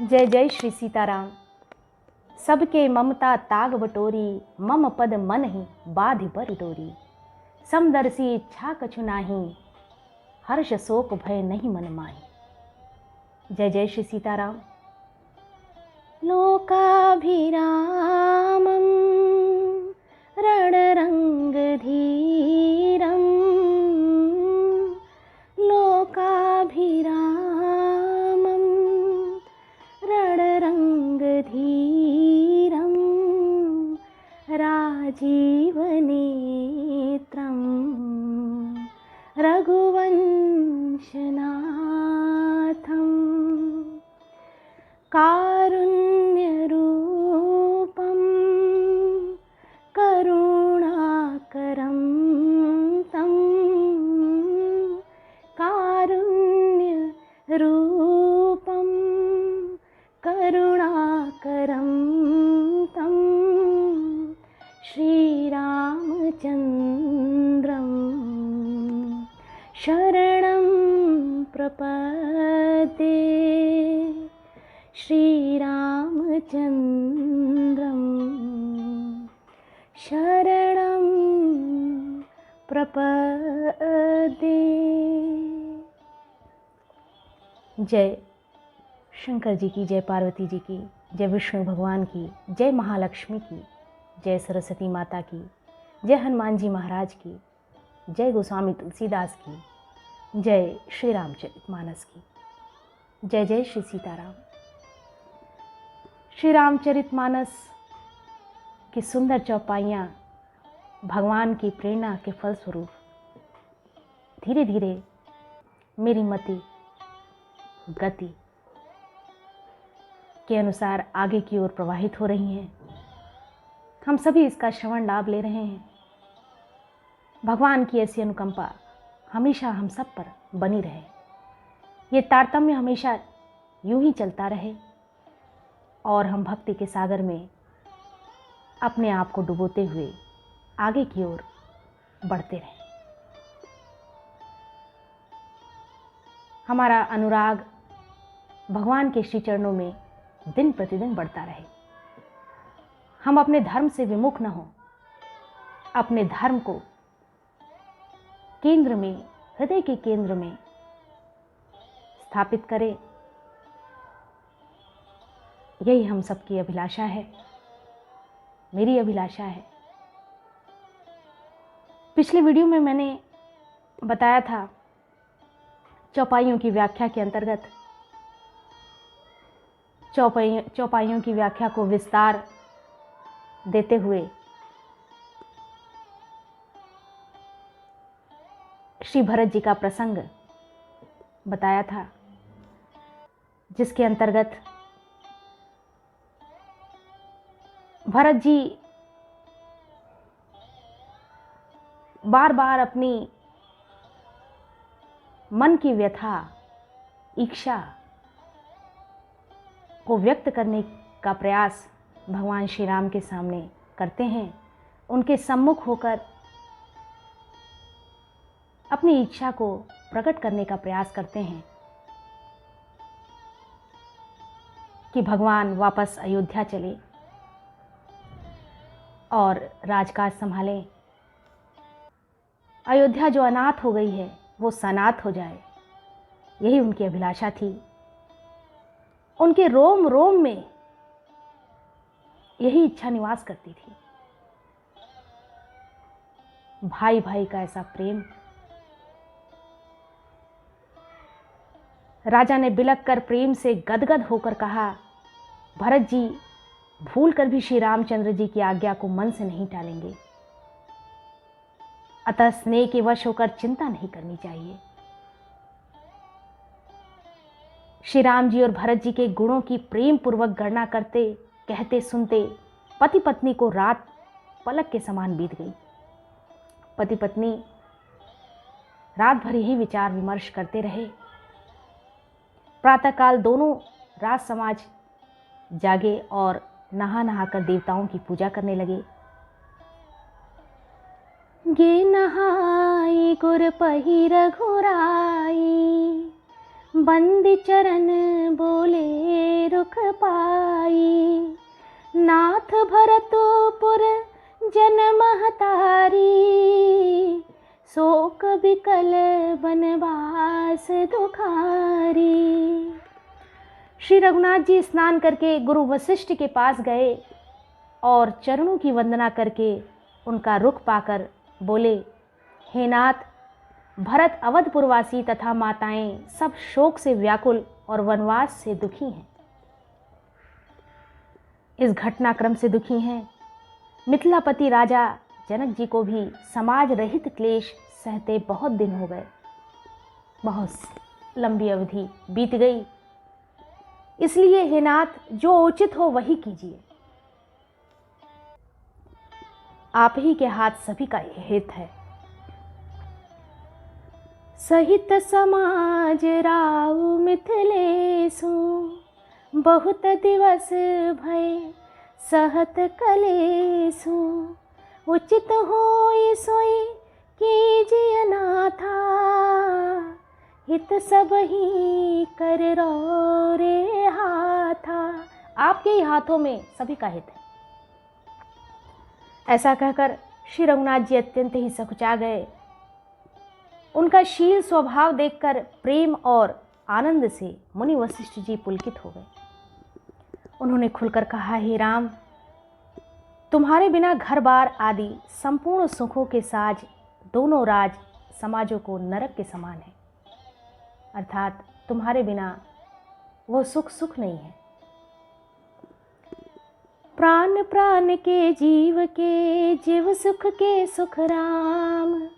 जय जय श्री सीताराम। सबके ममता ताग बटोरी, मम पद मन ही बाधि पर डोरी। समदर्शी इच्छा कछु नाही, हर्ष शोक भय नहीं मन माही। जय जय श्री सीताराम। लोकाभिरामं रणरंगधीरं, लोकाभिरामं रणरंगधीरं, राजीवनेत्रं रघुवंशनाथं, कारुण्यरूपं करुणाकरं तं, कारुण्यरूपं करुणाकरं तं, श्रीरामचन्द्रं शरणं प्रपद्ये। श्रीरामचन्द्रं शरणं प्रपद्ये। जय शंकर जी की, जय पार्वती जी की, जय विष्णु भगवान की, जय महालक्ष्मी की, जय सरस्वती माता की, जय हनुमान जी महाराज की, जय गोस्वामी तुलसीदास की, जय श्री रामचरितमानस की। जय जय श्री सीताराम। श्री रामचरितमानस की सुंदर चौपाइयाँ भगवान की प्रेरणा के फलस्वरूप धीरे धीरे मेरी मति गति के अनुसार आगे की ओर प्रवाहित हो रही हैं। हम सभी इसका श्रवण लाभ ले रहे हैं। भगवान की ऐसी अनुकंपा हमेशा हम सब पर बनी रहे, ये तारतम्य हमेशा यूं ही चलता रहे और हम भक्ति के सागर में अपने आप को डुबोते हुए आगे की ओर बढ़ते रहें। हमारा अनुराग भगवान के श्री चरणों में दिन प्रतिदिन बढ़ता रहे। हम अपने धर्म से विमुख न हों, अपने धर्म को केंद्र में, हृदय के केंद्र में स्थापित करें। यही हम सबकी अभिलाषा है, मेरी अभिलाषा है। पिछले वीडियो में मैंने बताया था चौपाइयों की व्याख्या के अंतर्गत चौपाइयों की व्याख्या को विस्तार देते हुए श्री भरत जी का प्रसंग बताया था, जिसके अंतर्गत भरत जी बार बार अपनी मन की व्यथा, इच्छा को व्यक्त करने का प्रयास भगवान श्री राम के सामने करते हैं। उनके सम्मुख होकर अपनी इच्छा को प्रकट करने का प्रयास करते हैं कि भगवान वापस अयोध्या चले और राजकाज संभालें। अयोध्या जो अनाथ हो गई है वो सनाथ हो जाए, यही उनकी अभिलाषा थी। उनके रोम रोम में यही इच्छा निवास करती थी। भाई भाई का ऐसा प्रेम। राजा ने बिलक कर प्रेम से गदगद होकर कहा, भरत जी भूल कर भी श्री रामचंद्र जी की आज्ञा को मन से नहीं टालेंगे, अतः स्नेह के वश होकर चिंता नहीं करनी चाहिए। श्री राम जी और भरत जी के गुणों की प्रेम पूर्वक गणना करते, कहते सुनते पति पत्नी को रात पलक के समान बीत गई। पति पत्नी रात भर यही विचार विमर्श करते रहे। प्रातःकाल दोनों राज समाज जागे और नहा नहाकर देवताओं की पूजा करने लगे। गे नहाई गुर पही रघुराई, बंदी चरण बोले रुख सुख पाई। नाथ भरतपुर जन महतारी, शोक विकल बनवास दुखारी। श्री रघुनाथ जी स्नान करके गुरु वशिष्ठ के पास गए और चरणों की वंदना करके उनका रुख पाकर बोले, हे नाथ, भरत अवधपुरवासी तथा माताएं सब शोक से व्याकुल और वनवास से दुखी हैं। इस घटनाक्रम से दुखी हैं। मिथिलापति राजा जनक जी को भी समाज रहित क्लेश सहते बहुत दिन हो गए, बहुत लंबी अवधि बीत गई। इसलिए हे नाथ, जो उचित हो वही कीजिए। आप ही के हाथ सभी का हित है। सहित समाज राउ मिथिलेशु, बहुत दिवस भय सहत कलेशु। उचित होई सोई कीजिए नाथा, हित सब ही कर रो रे हाथा। आपके ही हाथों में सभी का हित है। ऐसा कहकर श्री रघुनाथ जी अत्यंत ही सकुचा गए। उनका शील स्वभाव देखकर प्रेम और आनंद से मुनि वशिष्ठ जी पुलकित हो गए। उन्होंने खुलकर कहा, हे राम, तुम्हारे बिना घर बार आदि संपूर्ण सुखों के साज दोनों राज समाजों को नरक के समान है। अर्थात तुम्हारे बिना वो सुख नहीं है। प्राण प्राण के जीव सुख के सुख राम।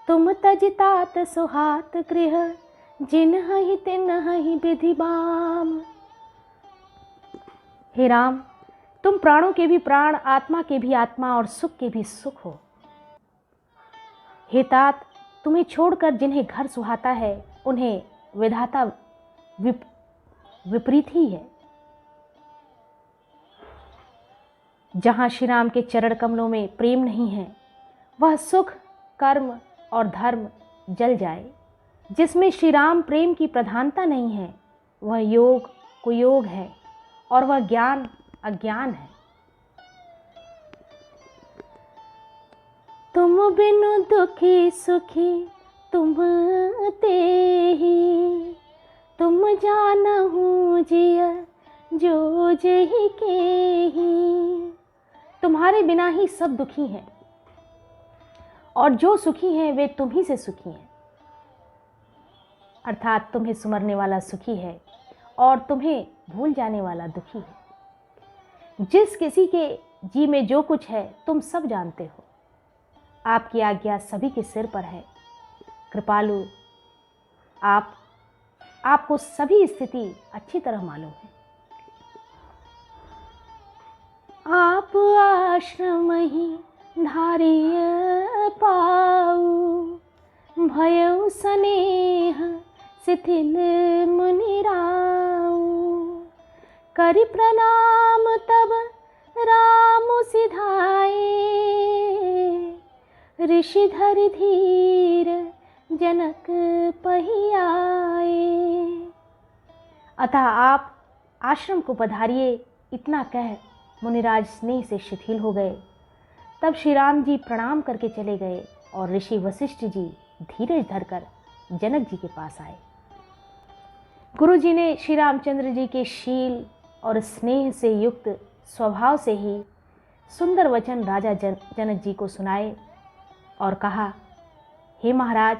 तुम तजतात सुहात गृह, जिन्हि तिन्हि विधि बाम। हे राम, तुम प्राणों के भी प्राण, आत्मा के भी आत्मा और सुख के भी सुख हो। हे तात, तुम्हें छोड़कर जिन्हें घर सुहाता है उन्हें विधाता विपरीत ही है। जहाँ श्री राम के चरण कमलों में प्रेम नहीं है, वह सुख, कर्म और धर्म जल जाए। जिसमें श्री राम प्रेम की प्रधानता नहीं है, वह योग कुयोग है और वह ज्ञान अज्ञान है। तुम बिनु दुखी सुखी तुम तेहि, तुम जानहु जिय जो जहि केहि। तुम्हारे बिना ही सब दुखी हैं और जो सुखी हैं वे तुम ही से सुखी हैं। अर्थात तुम्हें सुमरने वाला सुखी है और तुम्हें भूल जाने वाला दुखी है। जिस किसी के जी में जो कुछ है तुम सब जानते हो। आपकी आज्ञा सभी के सिर पर है। कृपालु, आपको सभी स्थिति अच्छी तरह मालूम है। आप आश्रम ही धारिय पाऊ, भयउ स्नेह शिथिल मुनिराऊ। करि प्रणाम तब राम सिधाए, ऋषि धरि धीर जनक पहियाए। अतः आप आश्रम को पधारिए। इतना कह मुनिराज स्नेह से शिथिल हो गए। तब श्री राम जी प्रणाम करके चले गए और ऋषि वशिष्ठ जी धीरज धरकर जनक जी के पास आए। गुरु जी ने श्री रामचंद्र जी के शील और स्नेह से युक्त स्वभाव से ही सुंदर वचन राजा जनक जी को सुनाए और कहा, हे महाराज,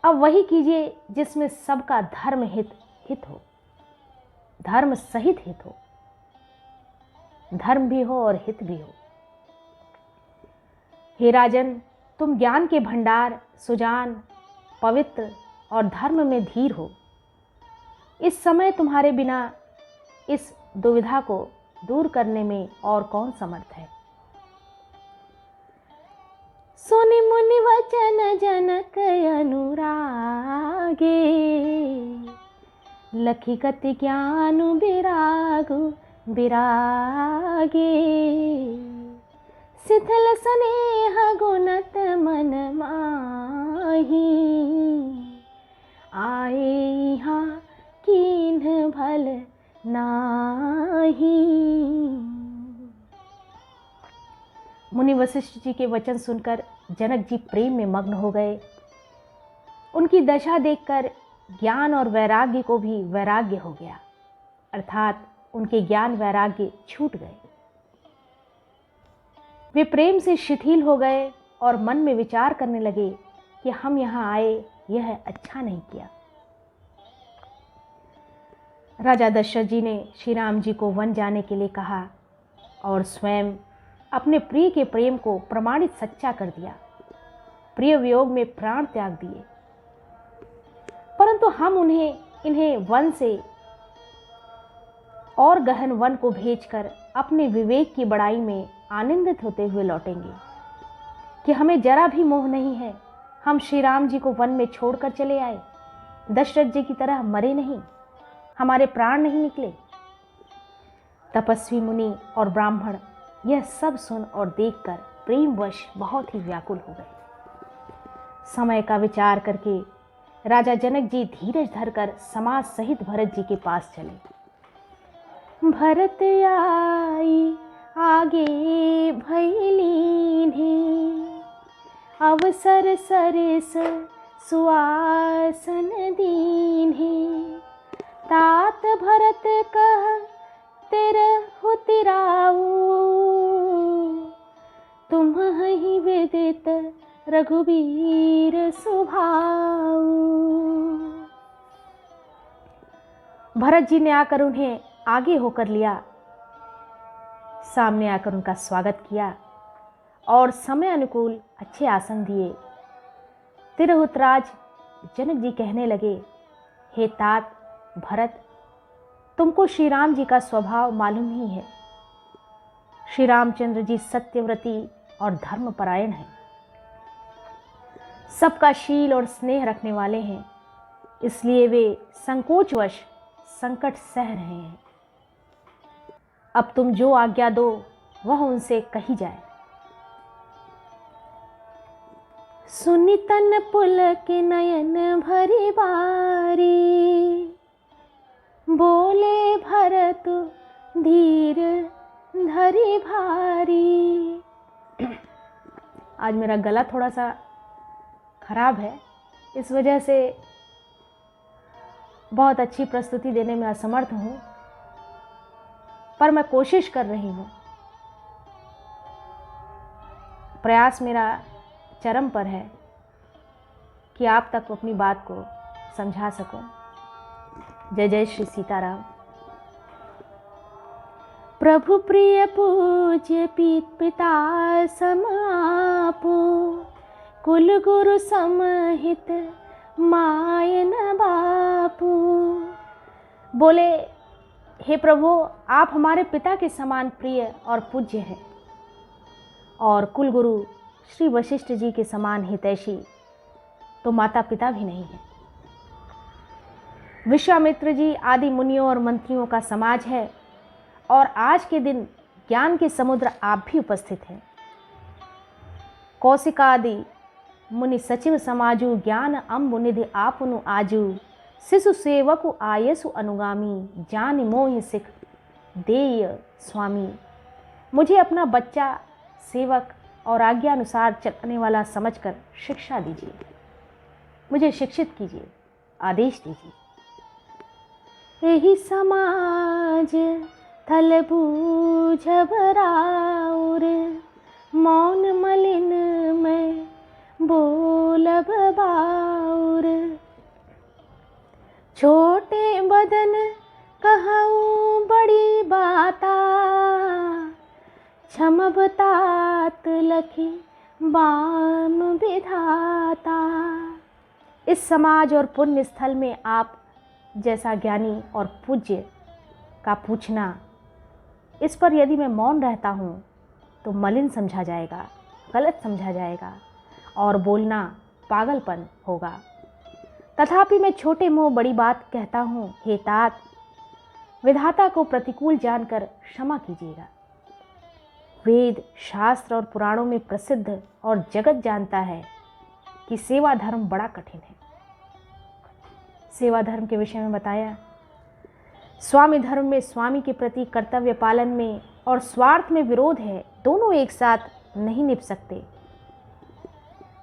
अब वही कीजिए जिसमें सबका धर्म हित हो, धर्म सहित हित हो, धर्म भी हो और हित भी हो। हे राजन, तुम ज्ञान के भंडार, सुजान, पवित्र और धर्म में धीर हो। इस समय तुम्हारे बिना इस दुविधा को दूर करने में और कौन समर्थ है। सुनि मुनि वचन जनक अनुरागे, लखी कति ज्ञान विरागे। शिथिल स्नेह गुणत मन माही, आए यहाँ कीन्ह भल नाही। मुनि वशिष्ठ जी के वचन सुनकर जनक जी प्रेम में मग्न हो गए। उनकी दशा देखकर ज्ञान और वैराग्य को भी वैराग्य हो गया, अर्थात उनके ज्ञान वैराग्य छूट गए। वे प्रेम से शिथिल हो गए और मन में विचार करने लगे कि हम यहाँ आए, यह अच्छा नहीं किया। राजा दशरथ जी ने श्री राम जी को वन जाने के लिए कहा और स्वयं अपने प्रिय के प्रेम को प्रमाणित सच्चा कर दिया। प्रिय वियोग में प्राण त्याग दिए, परंतु हम इन्हें वन से और गहन वन को भेजकर अपने विवेक की बड़ाई में आनंदित होते हुए लौटेंगे कि हमें जरा भी मोह नहीं है। हम श्री राम जी को वन में छोड़कर चले आए, दशरथ जी की तरह मरे नहीं, हमारे प्राण नहीं निकले। तपस्वी मुनि और ब्राह्मण यह सब सुन और देखकर प्रेमवश बहुत ही व्याकुल हो गए। समय का विचार करके राजा जनक जी धीरज धरकर समाज सहित भरत जी के पास चले। भरत आई आगे भैलीन है, अवसर सरिस सुआसन दीन है। तात भरत कह तिरहु तिराऊ, तुम ही विदित रघुबीर सुभाऊ। भरत जी ने आकर उन्हें आगे होकर लिया, सामने आकर उनका स्वागत किया और समय अनुकूल अच्छे आसन दिए। तिरहुतराज जनक जी कहने लगे, हे तात भरत, तुमको श्री राम जी का स्वभाव मालूम ही है। श्री रामचंद्र जी सत्यव्रती और धर्मपरायण हैं, सबका शील और स्नेह रखने वाले हैं, इसलिए वे संकोचवश संकट सह रहे हैं। अब तुम जो आज्ञा दो वह उनसे कही जाए। सुनितन पुलक नयन भरी बारी, बोले भरत धीर धरी भारी। आज मेरा गला थोड़ा सा खराब है, इस वजह से बहुत अच्छी प्रस्तुति देने में असमर्थ हूँ, पर मैं कोशिश कर रही हूँ। प्रयास मेरा चरम पर है कि आप तक अपनी बात को समझा सकूं। जय जय श्री सीताराम। प्रभु प्रिय पूज्य पिता समापो, कुल गुरु समहित मायन बापू। बोले, हे प्रभु, आप हमारे पिता के समान प्रिय और पूज्य हैं और कुल गुरु श्री वशिष्ठ जी के समान हितैषी तो माता पिता भी नहीं है। विश्वामित्र जी आदि मुनियों और मंत्रियों का समाज है और आज के दिन ज्ञान के समुद्र आप भी उपस्थित हैं। कौशिकादि मुनि सचिव समाजु, ज्ञान अम्बुनिधि आपनु आजू। शिशु सेवकु आयसु अनुगामी, जान मोहि सिख देय स्वामी। मुझे अपना बच्चा सेवक और आज्ञा अनुसार चलने वाला समझकर शिक्षा दीजिए, मुझे शिक्षित कीजिए, आदेश दीजिए। यही समाज थल बूझब राउर, मौन मलिन में बोलब बाउर। छोटे बदन कहूँ बड़ी बाता, क्षमब तात लखी बाम विधाता। इस समाज और पुण्य स्थल में आप जैसा ज्ञानी और पूज्य का पूछना, इस पर यदि मैं मौन रहता हूँ तो मलिन समझा जाएगा, गलत समझा जाएगा और बोलना पागलपन होगा। तथापि मैं छोटे मुँह बड़ी बात कहता हूँ। हे तात, विधाता को प्रतिकूल जानकर क्षमा कीजिएगा। वेद शास्त्र और पुराणों में प्रसिद्ध और जगत जानता है कि सेवा धर्म बड़ा कठिन है। सेवा धर्म के विषय में बताया स्वामी धर्म में स्वामी के प्रति कर्तव्य पालन में और स्वार्थ में विरोध है, दोनों एक साथ नहीं निभ सकते।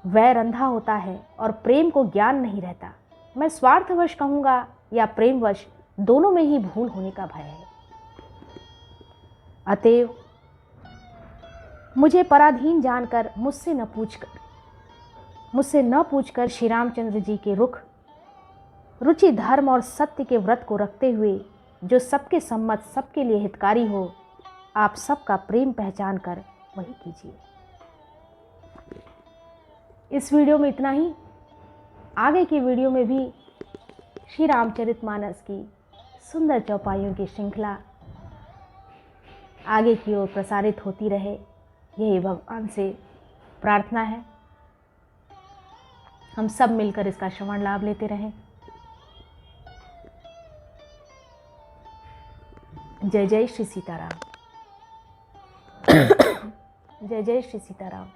वैर अंधा होता है और प्रेम को ज्ञान नहीं रहता। मैं स्वार्थवश कहूँगा या प्रेमवश, दोनों में ही भूल होने का भय है। अतएव मुझे पराधीन जानकर मुझसे न पूछकर श्री रामचंद्र जी के रुचि धर्म और सत्य के व्रत को रखते हुए, जो सबके सम्मत सबके लिए हितकारी हो, आप सबका प्रेम पहचान कर वही कीजिए। इस वीडियो में इतना ही। आगे की वीडियो में भी श्री रामचरितमानस की सुंदर चौपाइयों की श्रृंखला आगे की ओर प्रसारित होती रहे, यही भगवान से प्रार्थना है। हम सब मिलकर इसका श्रवण लाभ लेते रहें। जय जय श्री सीताराम। जय जय श्री सीताराम।